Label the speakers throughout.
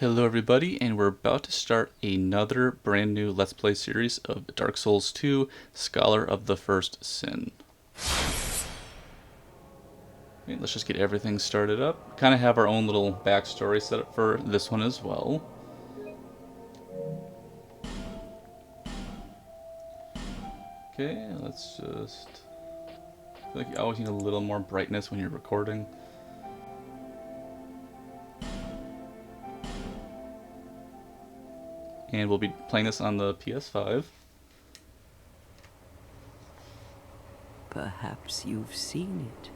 Speaker 1: Hello everybody, and we're about to start another brand new Let's Play series of Dark Souls 2, Scholar of the First Sin. Okay, let's just get everything started up. Kind of have our own little backstory set up for this one as well. Okay, let's just... I feel like you always need a little more brightness when you're recording. And we'll be playing this on the PS5.
Speaker 2: Perhaps you've seen it,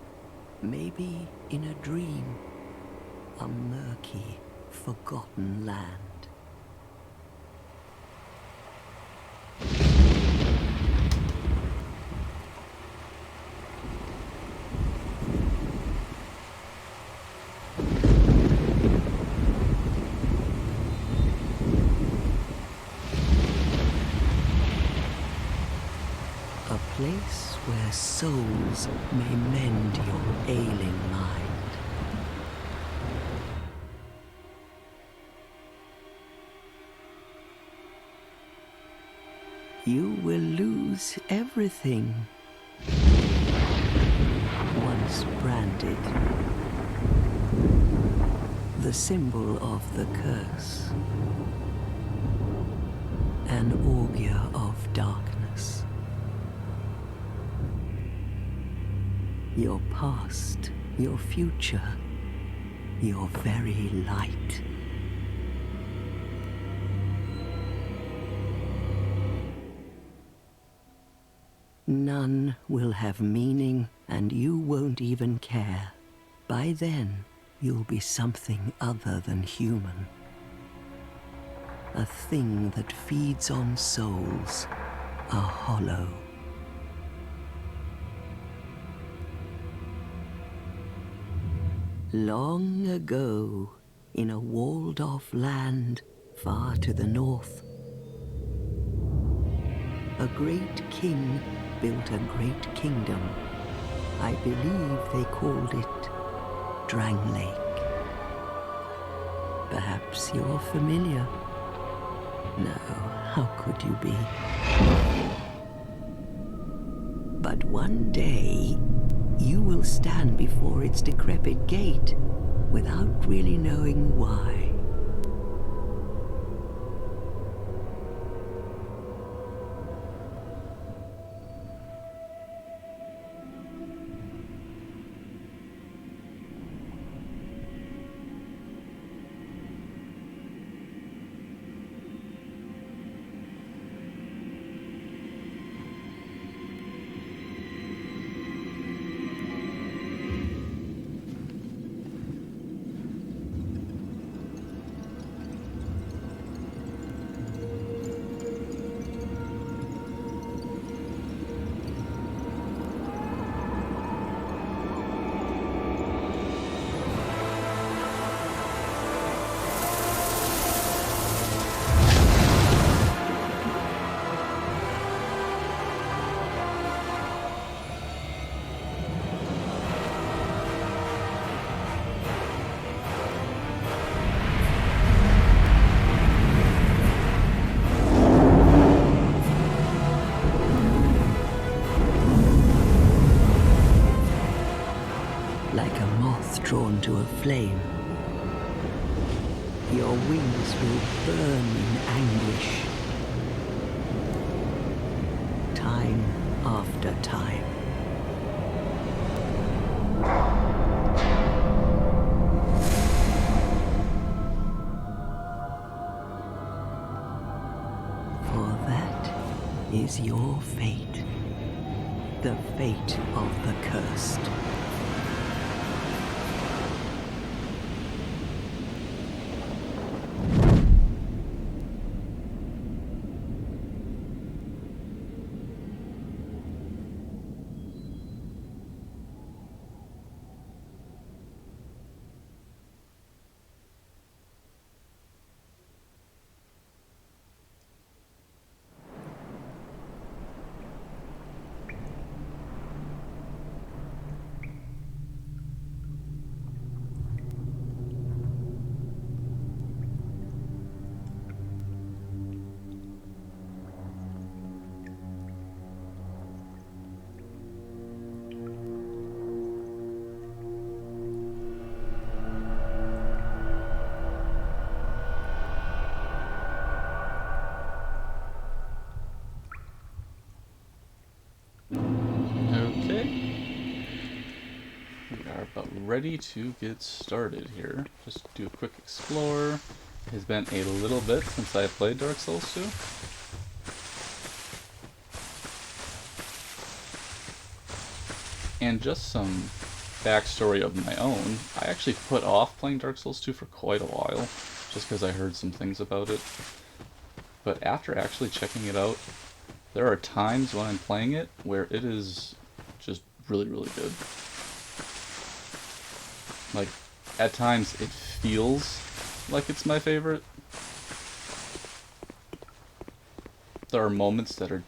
Speaker 2: maybe in a dream, a murky, forgotten land. A place where souls may mend your ailing mind. You will lose everything once branded. The symbol of the curse. An augur of darkness. Your past, your future, your very light. None will have meaning, and you won't even care. By then, you'll be something other than human. A thing that feeds on souls, a hollow. Long ago, in a walled-off land far to the north, a great king built a great kingdom. I believe they called it Drangleic. Perhaps you're familiar. No, how could you be? But one day, you will stand before its decrepit gate without really knowing why. Like a moth drawn to a flame, your wings will burn in anguish, time after time. For that is your fate, the fate of the cursed.
Speaker 1: ready to get started here. Just do a quick explore. It has been a little bit since I played Dark Souls 2. And just some backstory of my own. I actually put off playing Dark Souls 2 for quite a while, just because I heard some things about it. But after actually checking it out, there are times when I'm playing it where it is just really, really good. Like, at times it feels like it's my favorite. There are moments that are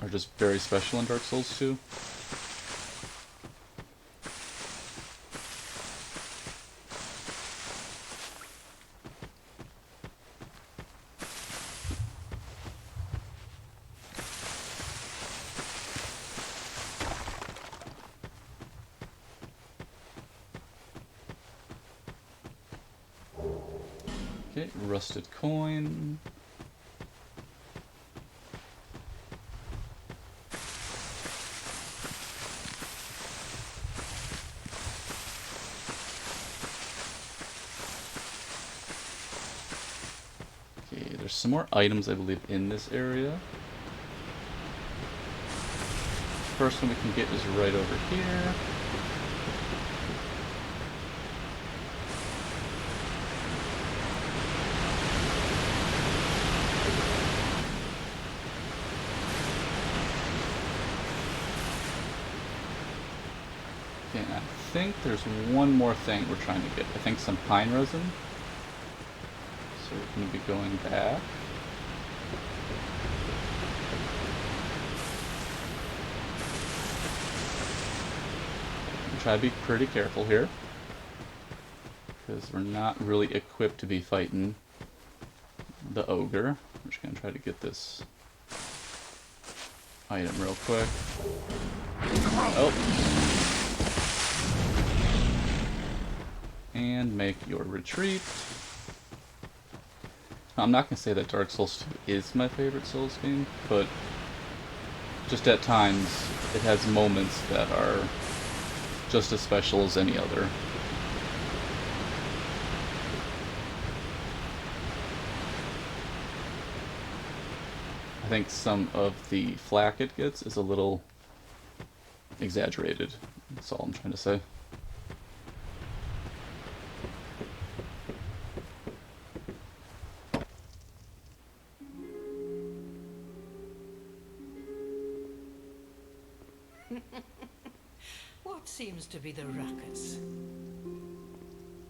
Speaker 1: just very special in Dark Souls 2. Okay, rusted coin. Okay, there's some more items, I believe, in this area. First one we can get is right over here. Okay, I think there's one more thing we're trying to get. I think some pine resin. So we're going to be going back. Try to be pretty careful here, because we're not really equipped to be fighting the ogre. We're just going to try to get this item real quick. Oh! And make your retreat. I'm not going to say that Dark Souls 2 is my favorite Souls game, but just at times it has moments that are just as special as any other. I think some of the flack it gets is a little exaggerated. That's all I'm trying to say.
Speaker 3: What seems to be the ruckus?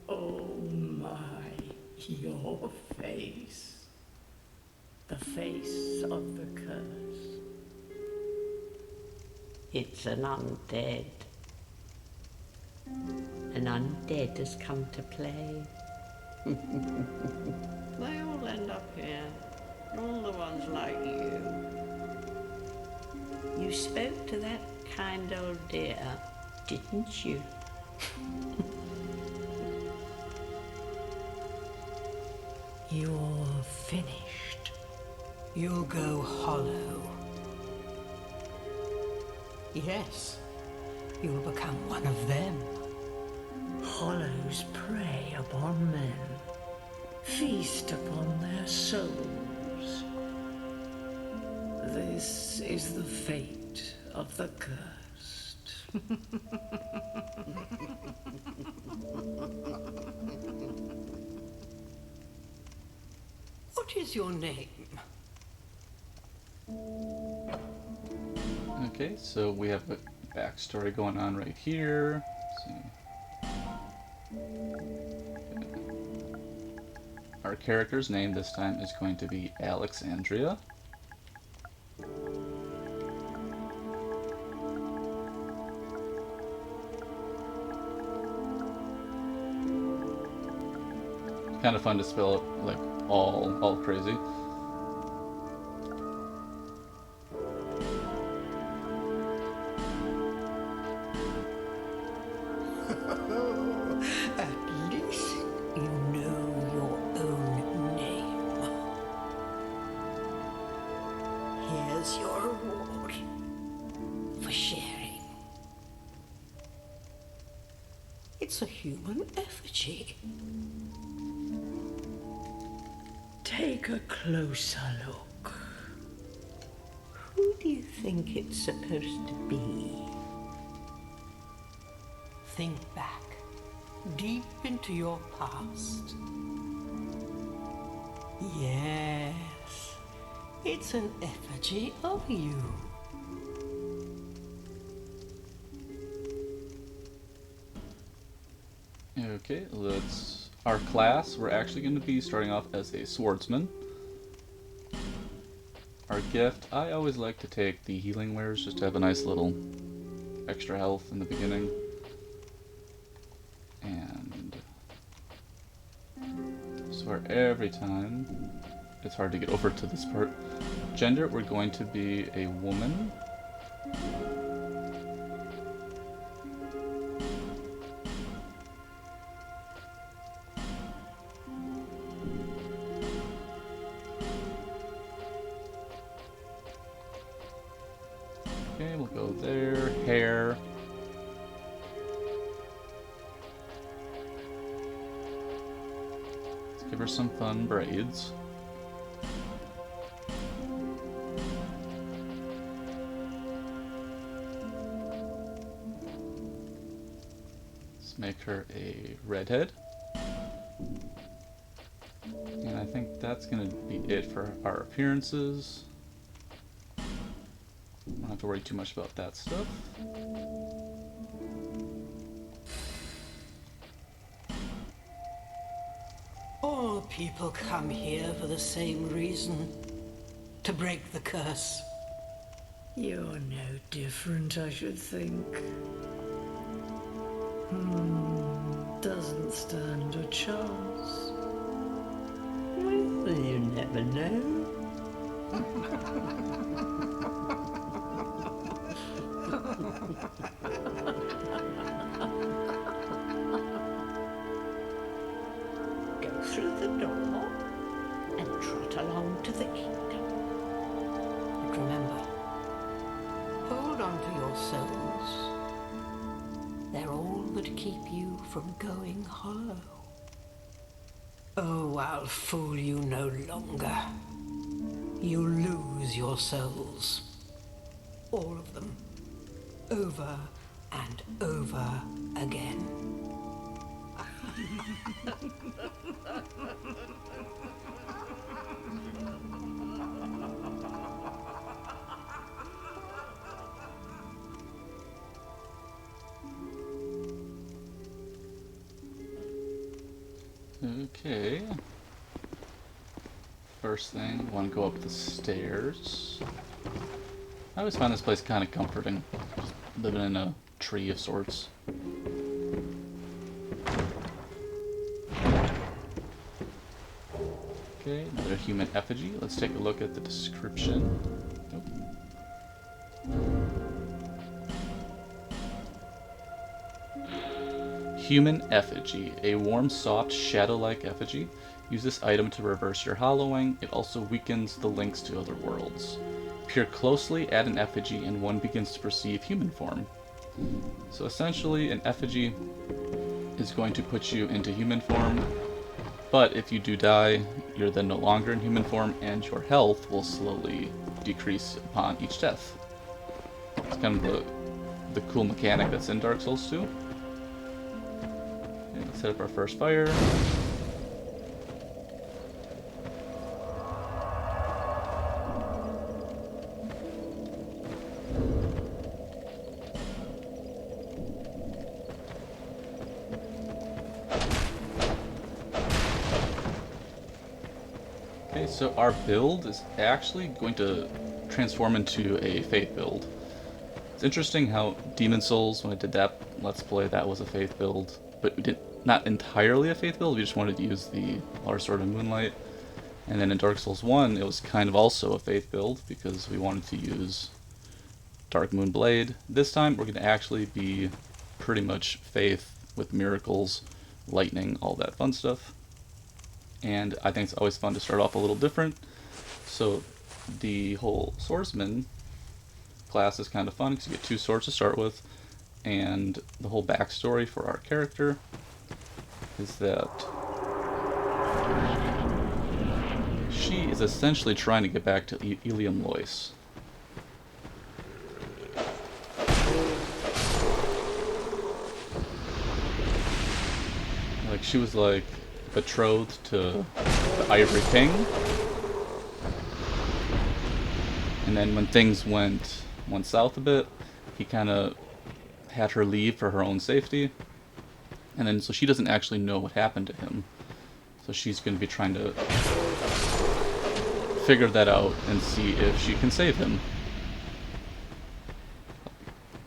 Speaker 4: Oh my, your face. The face of the curse. It's an undead. An undead has come to play. They all end up here. All the ones like you. You spoke to that kind old dear, didn't you?
Speaker 3: You're finished. You'll go hollow. Yes, you'll become one of them.
Speaker 4: Hollows prey upon men, feast upon their souls. This is the fate of the cursed.
Speaker 3: What is your name?
Speaker 1: Okay, so we have a backstory going on right here. Let's see. Our character's name this time is going to be Alexandria. Kind of fun to spell it like all crazy.
Speaker 3: At least you know your own name. Here's your reward for sharing. It's It's a human effigy. Take a closer look. Who do you think it's supposed to be? Think back, deep into your past. Yes, it's an effigy of you.
Speaker 1: Okay, let's... Our class, we're actually going to be starting off as a swordsman. Our gift, I always like to take the healing wares just to have a nice little extra health in the beginning. And so every time, it's hard to get over to this part. Gender, we're going to be a woman. Okay, we'll go there. Hair. Let's give her some fun braids. Let's make her a redhead. And I think that's gonna be it for our appearances. Don't have to worry too much about that stuff.
Speaker 3: All people come here for the same reason. To break the curse. You're no different, I should think. Doesn't stand a chance. Well, you never know. Go through the door and trot along to the kingdom. But remember, hold on to your souls. They're all that keep you from going hollow. Oh, I'll fool you no longer. You'll lose your souls. All of them. Over and over again.
Speaker 1: Okay. First thing, want to go up the stairs. I always find this place kind of comforting, just living in a tree of sorts. Okay, another human effigy. Let's take a look at the description. Nope. Human effigy, a warm, soft, shadow-like effigy. Use this item to reverse your hollowing. It also weakens the links to other worlds. Peer closely at an effigy and one begins to perceive human form. So essentially, an effigy is going to put you into human form, but if you do die, you're then no longer in human form and your health will slowly decrease upon each death. It's kind of the cool mechanic that's in Dark Souls 2. Okay, let's set up our first fire. Okay, so our build is actually going to transform into a Faith build. It's interesting how Demon Souls, when I did that Let's Play, that was a Faith build. But we did not entirely a Faith build, we just wanted to use the Large Sword of Moonlight. And then in Dark Souls 1, it was kind of also a Faith build, because we wanted to use Dark Moon Blade. This time, we're going to actually be pretty much Faith with miracles, lightning, all that fun stuff. And I think it's always fun to start off a little different. So the whole swordsman class is kind of fun because you get 2 swords to start with. and the whole backstory for our character is that she is essentially trying to get back to Ilium Lois. Like, she was like betrothed to the Ivory King, and then when things went south a bit, he kind of had her leave for her own safety, and then so she doesn't actually know what happened to him. So she's going to be trying to figure that out and see if she can save him.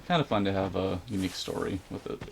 Speaker 1: Kind of fun to have a unique story with it.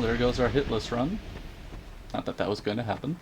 Speaker 1: There goes our hitless run. Not that that was going to happen.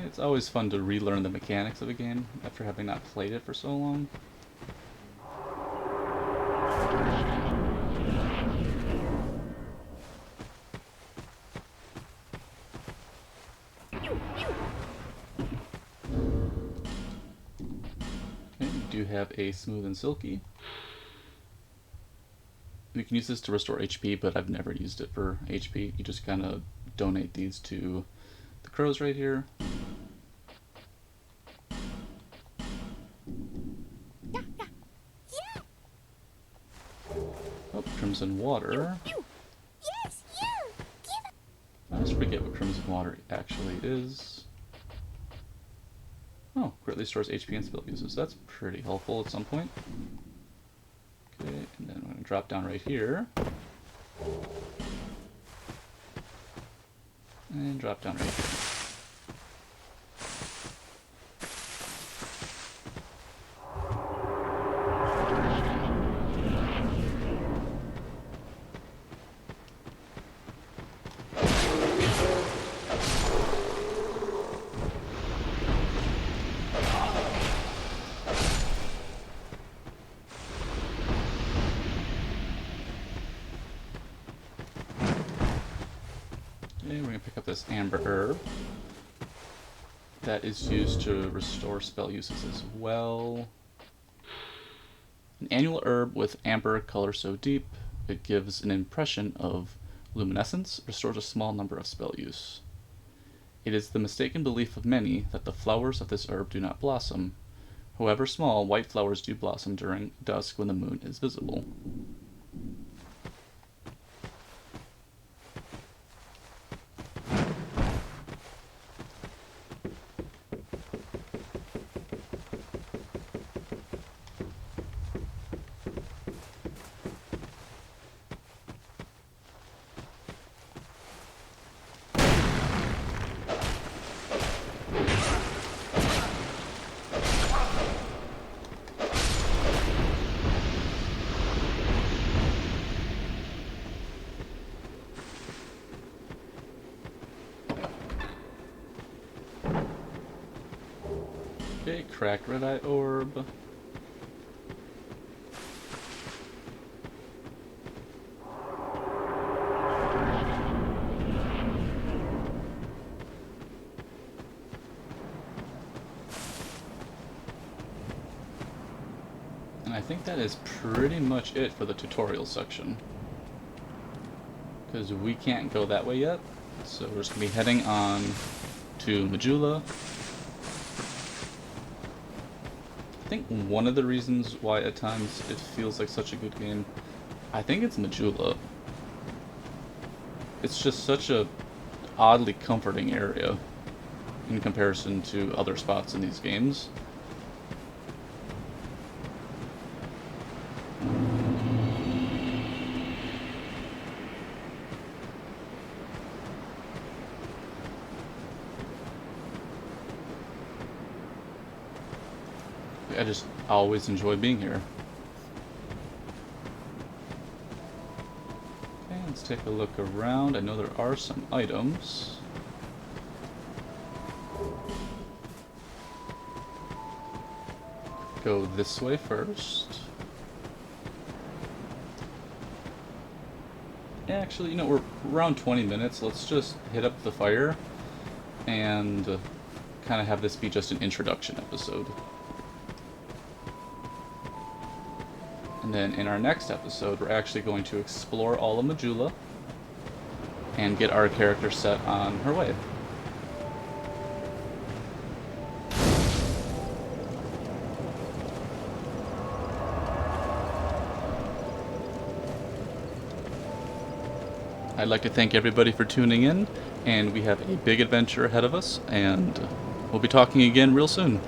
Speaker 1: It's always fun to relearn the mechanics of a game after having not played it for so long. Okay, we do have a smooth and silky. You can use this to restore HP, but I've never used it for HP. You just kind of donate these to the crows right here. Oh, Crimson Water. I always forget what Crimson Water actually is. Oh, greatly stores HP and spell uses. That's pretty helpful at some point. Okay, and then I'm going to drop down right here. And drop down right here. Okay, we're going to pick up this Amber Herb. That is used to restore spell uses as well. An annual herb with amber color so deep, it gives an impression of luminescence, restores a small number of spell use. It is the mistaken belief of many that the flowers of this herb do not blossom. However small, white flowers do blossom during dusk when the moon is visible. Okay, cracked red eye orb. And I think that is pretty much it for the tutorial section. Because we can't go that way yet, so we're just going to be heading on to Majula. I think one of the reasons why at times it feels like such a good game, I think it's Majula. it's just such a oddly comforting area in comparison to other spots in these games. I just always enjoy being here. Okay, let's take a look around. I know there are some items. Go this way first. Actually, you know, we're around 20 minutes. Let's just hit up the fire and kind of have this be just an introduction episode. And then in our next episode, we're actually going to explore all of Majula and get our character set on her way. I'd like to thank everybody for tuning in, and we have a big adventure ahead of us, and we'll be talking again real soon.